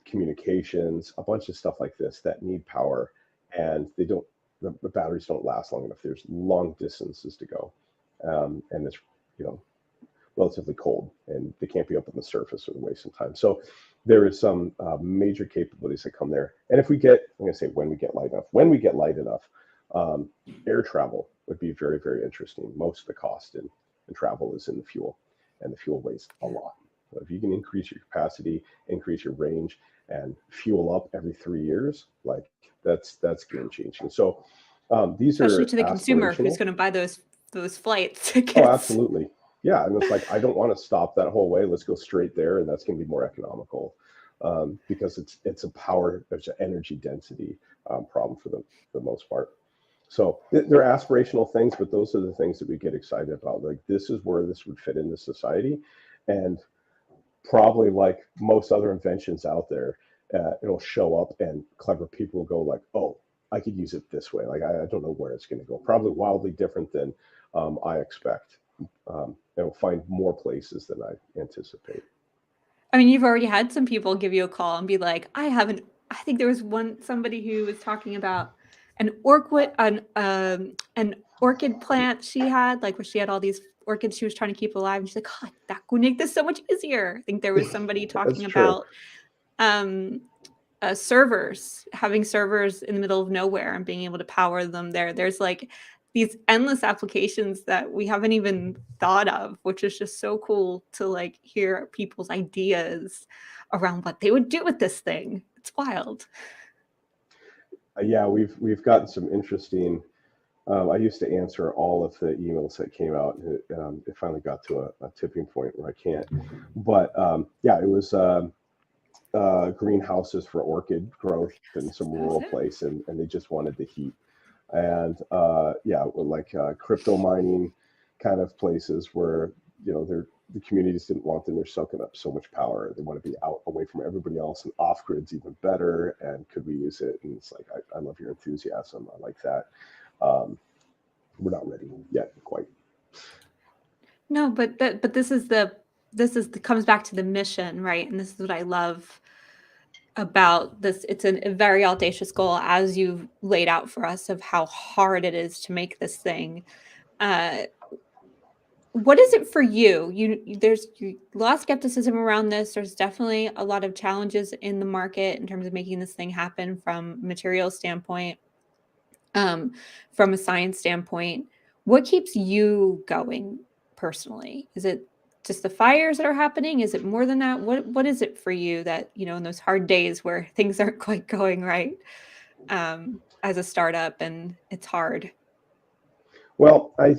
communications, a bunch of stuff like this that need power, and they don't. The batteries don't last long enough. There's long distances to go, and it's you know relatively cold, and they can't be up on the surface or waste some time. So there is some major capabilities that come there. And if we get, I'm going to say when we get light enough, um, air travel would be very, very interesting. Most of the cost in travel is in the fuel, and the fuel weighs a lot. So if you can increase your capacity, increase your range, and fuel up every 3 years, like that's game changing. So these Especially are to the consumer who's aspirational. going to buy those flight Oh, tickets. absolutely. Yeah, and it's like I don't want to stop that whole way. Let's go straight there, and that's going to be more economical because it's a power, it's an energy density problem for the most part. So they're aspirational things, but those are the things that we get excited about. Like this is where this would fit into society, and probably like most other inventions out there, it'll show up, and clever people will go like, "Oh, I could use it this way." Like I don't know where it's going to go. Probably wildly different than I expect. It'll find more places than I anticipate. I mean, you've already had some people give you a call and be like, "I haven't." I think there was somebody who was talking about an orchid plant she had, like where she had all these orchids she was trying to keep alive. And she's like, "Oh, that would make this so much easier." I think there was somebody That's talking true. about um, servers, having servers in the middle of nowhere and being able to power them there. There's like these endless applications that we haven't even thought of, which is just so cool to like hear people's ideas around what they would do with this thing. It's wild. Yeah, we've gotten some interesting. I used to answer all of the emails that came out, and it finally got to a tipping point where I can't. But yeah, it was greenhouses for orchid growth in some rural place, and they just wanted the heat. And yeah, like crypto mining kind of places where the communities didn't want them. They're soaking up so much power. They want to be out away from everybody else, and off grid's even better. And could we use it? And it's like I love your enthusiasm. I like that. Um, we're not ready yet, quite. No, but this is the comes back to the mission, right? And this is what I love about this. It's a very audacious goal, as you've laid out for us, of how hard it is to make this thing. Uh, what is it for you? There's a lot of skepticism around this. There's definitely a lot of challenges in the market in terms of making this thing happen from a material standpoint, um, from a science standpoint. What keeps you going personally? Is it just the fires that are happening? Is it more than that? What is it for you that, in those hard days where things aren't quite going right, as a startup and it's hard? Well, I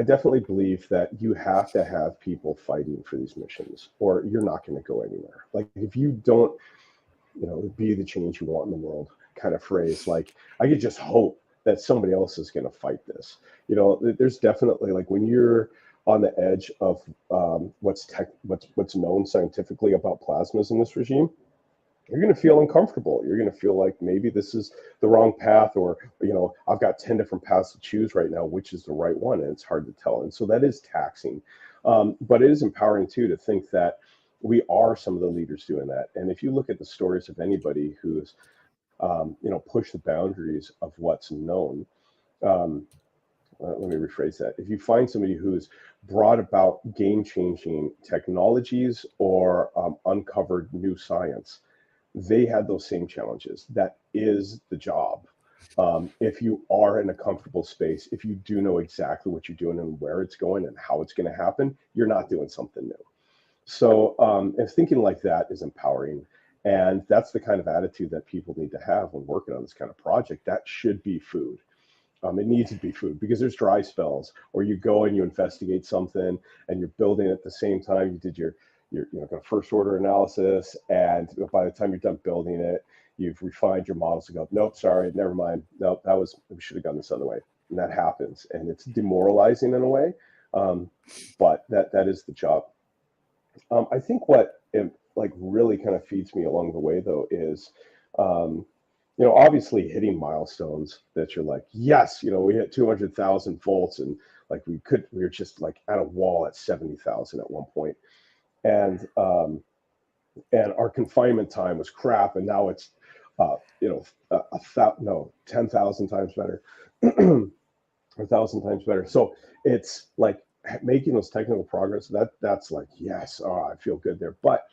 definitely believe that you have to have people fighting for these missions, or you're not going to go anywhere. Like if you don't, be the change you want in the world kind of phrase. Like I could just hope that somebody else is going to fight this. There's definitely like when you're on the edge of what's known scientifically about plasmas in this regime, you're going to feel uncomfortable. You're going to feel like maybe this is the wrong path, or I've got 10 different paths to choose right now, which is the right one, and it's hard to tell. And so that is taxing, but it is empowering too to think that we are some of the leaders doing that. And if you look at the stories of anybody who's pushed the boundaries of what's known, um, let me rephrase that. If you find somebody who's brought about game changing technologies or uncovered new science, they had those same challenges. That is the job. If you are in a comfortable space, if you do know exactly what you're doing and where it's going and how it's going to happen, you're not doing something new. So, if thinking like that is empowering, And that's the kind of attitude that people need to have when working on this kind of project. That should be food. It needs to be food because there's dry spells, or you go and you investigate something and you're building at the same time you did your kind of first order analysis, and by the time you're done building it, you've refined your models and go, nope, sorry, never mind, nope, we should have gone this other way, and that happens, and it's demoralizing in a way, but that is the job. I think what it like really kind of feeds me along the way though is, obviously hitting milestones that you're like, yes, we hit 200,000 volts, and like we were just like at a wall at 70,000 at one point, and our confinement time was crap, and now it's 10,000 times better, 1,000 times better. So it's like making those technical progress. That's like, yes, I feel good there. But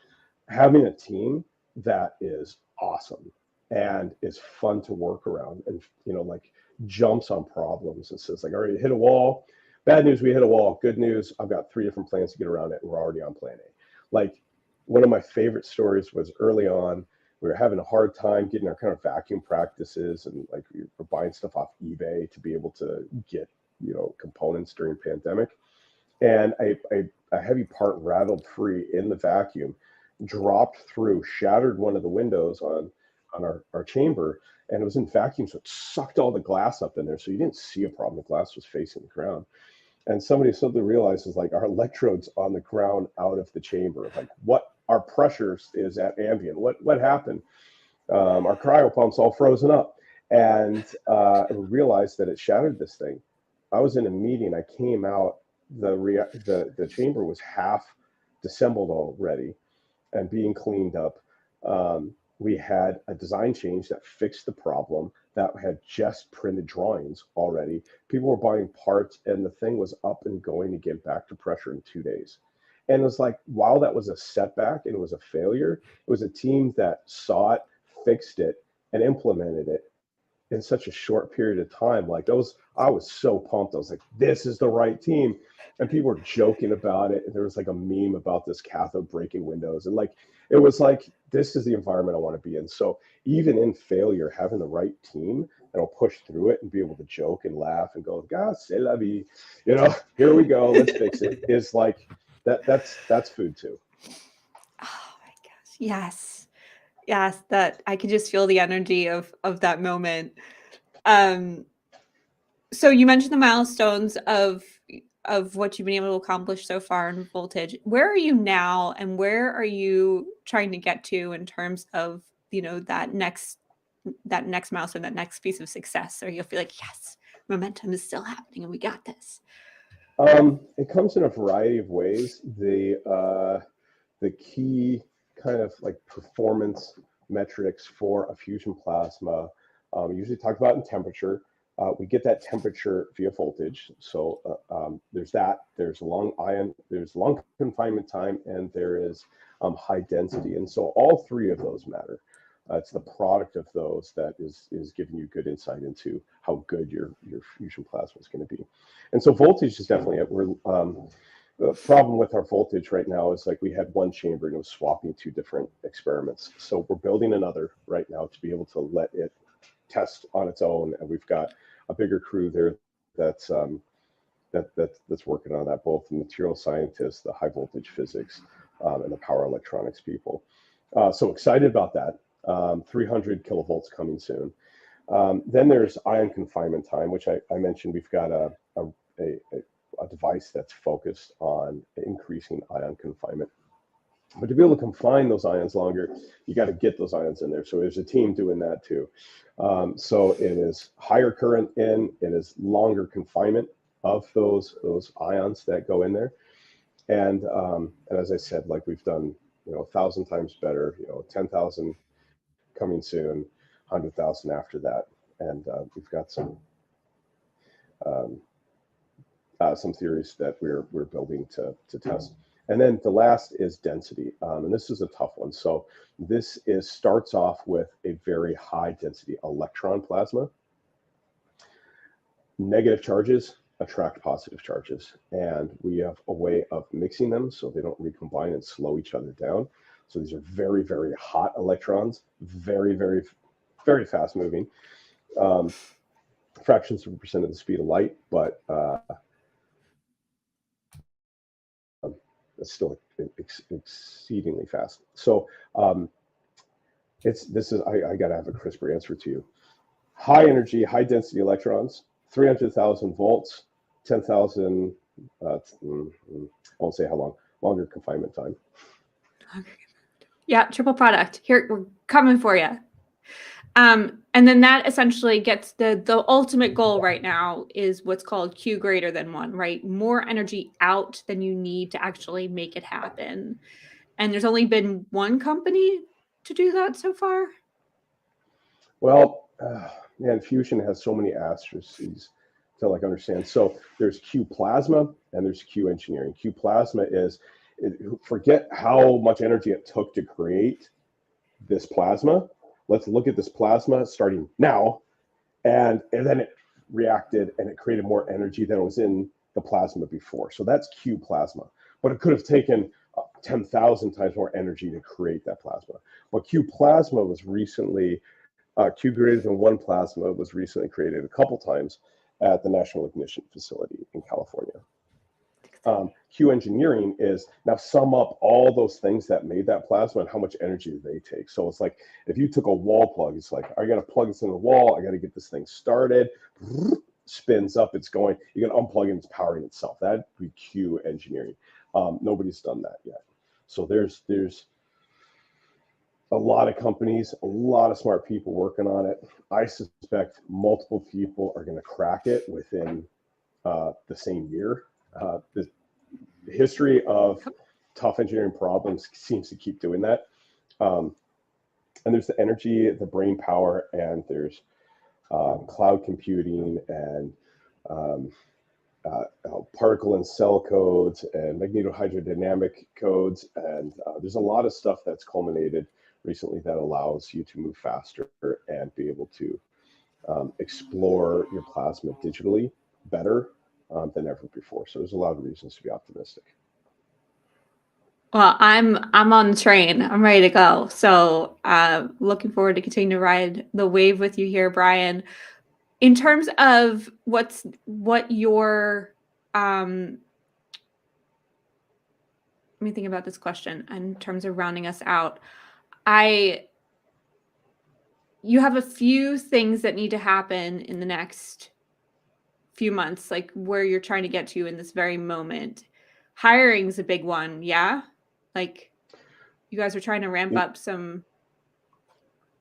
having a team that is awesome and is fun to work around, and like jumps on problems and says like, all right, hit a wall. Bad news, we hit a wall. Good news, I've got 3 different plans to get around it, and we're already on plan A. Like, one of my favorite stories was early on, we were having a hard time getting our kind of vacuum practices, and like we were buying stuff off eBay to be able to get, components during pandemic. And a heavy part rattled free in the vacuum, dropped through, shattered one of the windows on our chamber, and it was in vacuum, so it sucked all the glass up in there. So you didn't see a problem. The glass was facing the ground. And somebody suddenly realizes like our electrodes on the ground out of the chamber, like what our pressure is at ambient. What happened? Our cryo pumps all frozen up, and we realized that it shattered this thing. I was in a meeting. I came out. The chamber was half disassembled already and being cleaned up. We had a design change that fixed the problem, that had just printed drawings already. People were buying parts, and the thing was up and going to get back to pressure in 2 days. And it was like, while that was a setback and it was a failure, it was a team that saw it, fixed it, and implemented it in such a short period of time. Like, I was so pumped. I was like, this is the right team. And people were joking about it. And there was like a meme about this cathode breaking windows. And like, it was like, this is the environment I want to be in. So even in failure, having the right team that'll push through it and be able to joke and laugh and go, God, c'est la vie, here we go, let's fix it, is like, that's food too. Oh my gosh. Yes. Yes. That I could just feel the energy of that moment. So you mentioned the milestones of what you've been able to accomplish so far in voltage. Where are you now, and where are you trying to get to in terms of, that next milestone, that next piece of success, or you'll feel like, yes, momentum is still happening and we got this? It comes in a variety of ways. The key kind of like performance metrics for a fusion plasma, usually talk about in temperature. We get that temperature via voltage. So there's that. There's long confinement time, and there is high density. And so all 3 of those matter. It's the product of those that is giving you good insight into how good your fusion plasma is going to be. And so voltage is definitely it. The problem with our voltage right now is like we had one chamber and it was swapping 2 different experiments. So we're building another right now to be able to let it test on its own, and we've got a bigger crew there that's working on that, both the material scientists, the high voltage physics, and the power electronics people. So excited about that. 300 kilovolts coming soon. Then there's ion confinement time, which I mentioned. We've got a device that's focused on increasing ion confinement. But to be able to confine those ions longer, you got to get those ions in there. So there's a team doing that too. So it is higher current it is longer confinement of those ions that go in there. And as I said, like we've done, 1,000 times better, 10,000 coming soon, 100,000 after that. And we've got some theories that we're building to test. And then the last is density, and this is a tough one. So this starts off with a very high density electron plasma. Negative charges attract positive charges, and we have a way of mixing them so they don't recombine and slow each other down. So these are very, very hot electrons, very, very, very fast moving. Fractions of a percent of the speed of light, but it's still exceedingly fast. So I got to have a crisper answer to you. High energy, high density electrons, 300,000 volts, 10,000. I won't say how long. Longer confinement time. Yeah, triple product. Here, we're coming for you. And then that essentially gets the ultimate goal right now is what's called Q greater than 1, right? More energy out than you need to actually make it happen. And there's only been one company to do that so far. Well, man, fusion has so many asterisks to like understand. So there's Q plasma and there's Q engineering. Q plasma is, forget how much energy it took to create this plasma. Let's look at this plasma starting now. And then it reacted and it created more energy than was in the plasma before. So that's Q plasma. But it could have taken 10,000 times more energy to create that plasma. But Q plasma was recently, Q greater than 1 plasma was recently created a couple times at the National Ignition Facility in California. Q engineering is now sum up all those things that made that plasma and how much energy they take. So it's like if you took a wall plug, it's like I got to plug this in the wall, I got to get this thing started, spins up, it's going. You can unplug it, it's powering itself. That'd be Q engineering. Nobody's done that yet. So there's a lot of companies, a lot of smart people working on it. I suspect multiple people are going to crack it within the same year. The history of tough engineering problems seems to keep doing that. And there's the energy, the brain power, and there's cloud computing and particle and cell codes and magnetohydrodynamic codes. And there's a lot of stuff that's culminated recently that allows you to move faster and be able to explore your plasma digitally better than ever before. So there's a lot of reasons to be optimistic. Well, I'm on the train. I'm ready to go. So looking forward to continue to ride the wave with you here, Brian. In terms of what your let me think about this question in terms of rounding us out. You have a few things that need to happen in the next few months, like where you're trying to get to in this very moment. Hiring's a big one, yeah? Like you guys are trying to ramp up some.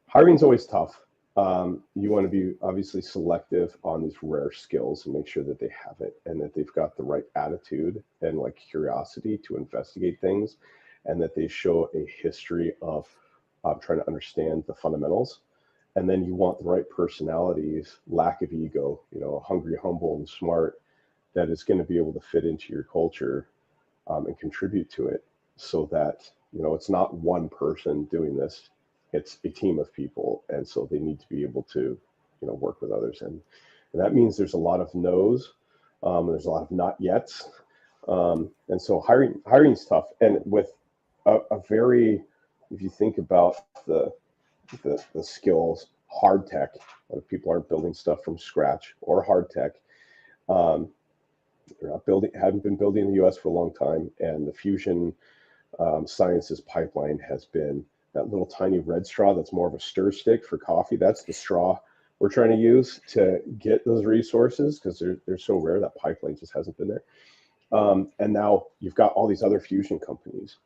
Hiring's always tough. You want to be obviously selective on these rare skills and make sure that they have it and that they've got the right attitude and like curiosity to investigate things and that they show a history of trying to understand the fundamentals. And then you want the right personalities, lack of ego, hungry, humble, and smart, that is going to be able to fit into your culture and contribute to it so that, it's not one person doing this. It's a team of people. And so they need to be able to, work with others. And that means there's a lot of no's. There's a lot of not yets. And so hiring's tough. And with if you think about the skills, hard tech, a lot of people aren't building stuff from scratch or hard tech. They're not haven't been building in the US for a long time. And the fusion sciences pipeline has been that little tiny red straw that's more of a stir stick for coffee. That's the straw we're trying to use to get those resources because they're so rare. That pipeline just hasn't been there. And now you've got all these other fusion companies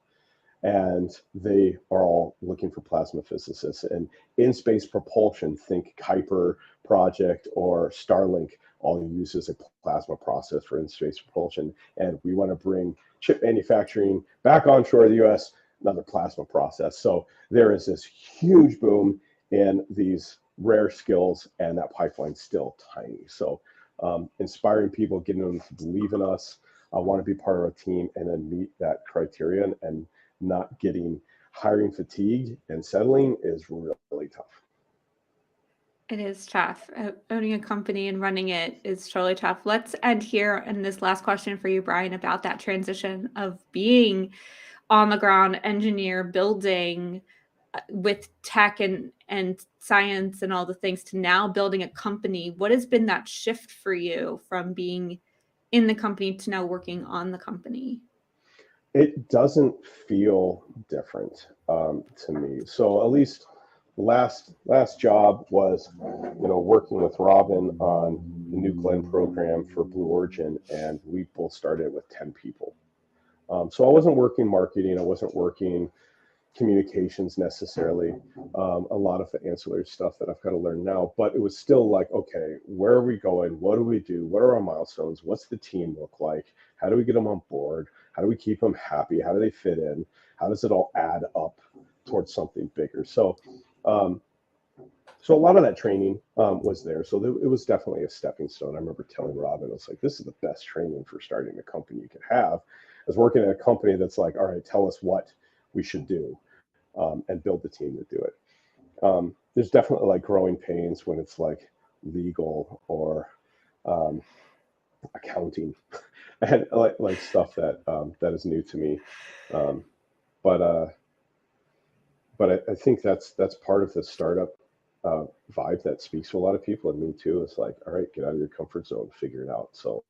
and they are all looking for plasma physicists. And in space propulsion, think Kuiper project or Starlink, all you use is a plasma process for in space propulsion. And we want to bring chip manufacturing back onshore of the US, another plasma process. So there is this huge boom in these rare skills, and that pipeline's still tiny. So inspiring people, getting them to believe in us, want to be part of a team, and then meet that criterion and not getting hiring fatigue and settling is really tough. It is tough. Owning a company and running it is totally tough. Let's end here in this last question for you, Brian, about that transition of being on the ground engineer building with tech and science and all the things to now building a company. What has been that shift for you from being in the company to now working on the company? It doesn't feel different to me. So at least last job was, working with Robin on the new Glenn program for Blue Origin, and we both started with 10 people. So I wasn't working marketing, I wasn't working communications necessarily, a lot of the ancillary stuff that I've got to learn now, but it was still like, okay, where are we going? What do we do? What are our milestones? What's the team look like? How do we get them on board? How do we keep them happy? How do they fit in? How does it all add up towards something bigger? So a lot of that training was there. So it was definitely a stepping stone. I remember telling Robin, I was like, this is the best training for starting a company you could have. I was working at a company that's like, all right, tell us what we should do. And build the team to do it. There's definitely like growing pains when it's like legal or accounting and like stuff that that is new to me. Um, but I think that's part of the startup vibe that speaks to a lot of people, and me too. It's like, all right, get out of your comfort zone, figure it out. So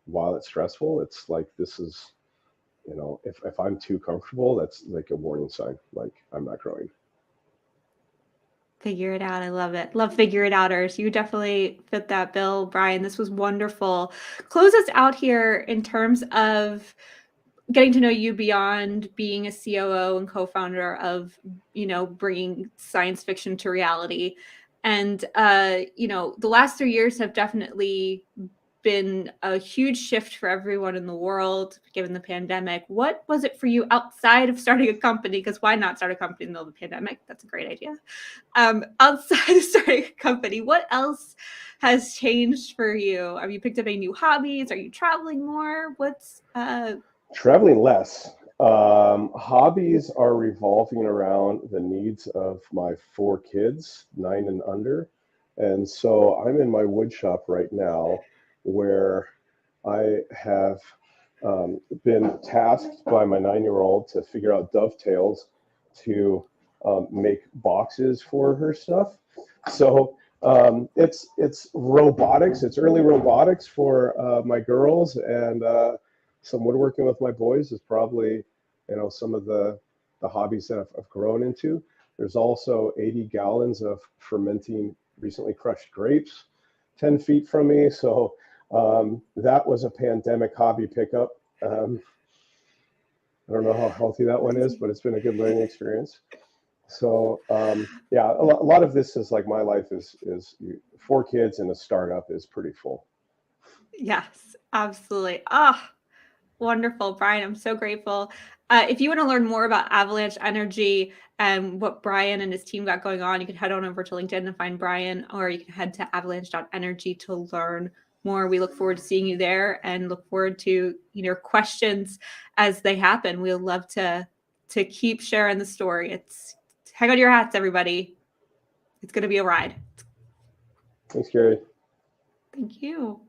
while it's stressful, it's like this is, if I'm too comfortable, that's like a warning sign, like I'm not growing. Figure it out. I love it. Love figure it outers. You definitely fit that bill, Brian. This was wonderful. Close us out here in terms of getting to know you beyond being a COO and co-founder of, bringing science fiction to reality. And, the last 3 years have definitely been a huge shift for everyone in the world, given the pandemic. What was it for you outside of starting a company? Because why not start a company in the middle of the pandemic? That's a great idea. Outside of starting a company, what else has changed for you? Have you picked up any new hobbies? Are you traveling more? What's Traveling less. Hobbies are revolving around the needs of my 4 kids, 9 and under. And so I'm in my wood shop right now where I have been tasked by my 9-year-old to figure out dovetails to make boxes for her stuff. So it's robotics. It's early robotics for my girls, and some woodworking with my boys is probably, some of the hobbies that I've grown into. There's also 80 gallons of fermenting recently crushed grapes 10 feet from me. So that was a pandemic hobby pickup. I don't know how healthy that one is, but it's been a good learning experience. So yeah, a lot of this is like my life is 4 kids and a startup is pretty full. Yes, absolutely. Wonderful, Brian. I'm so grateful. If you want to learn more about Avalanche Energy and what Brian and his team got going on, you can head on over to LinkedIn and find Brian, or you can head to avalanche.energy to learn more. We look forward to seeing you there and look forward to your questions as they happen. We'd love to keep sharing the story. It's hang on your hats, everybody. It's going to be a ride. Thanks, Gary. Thank you.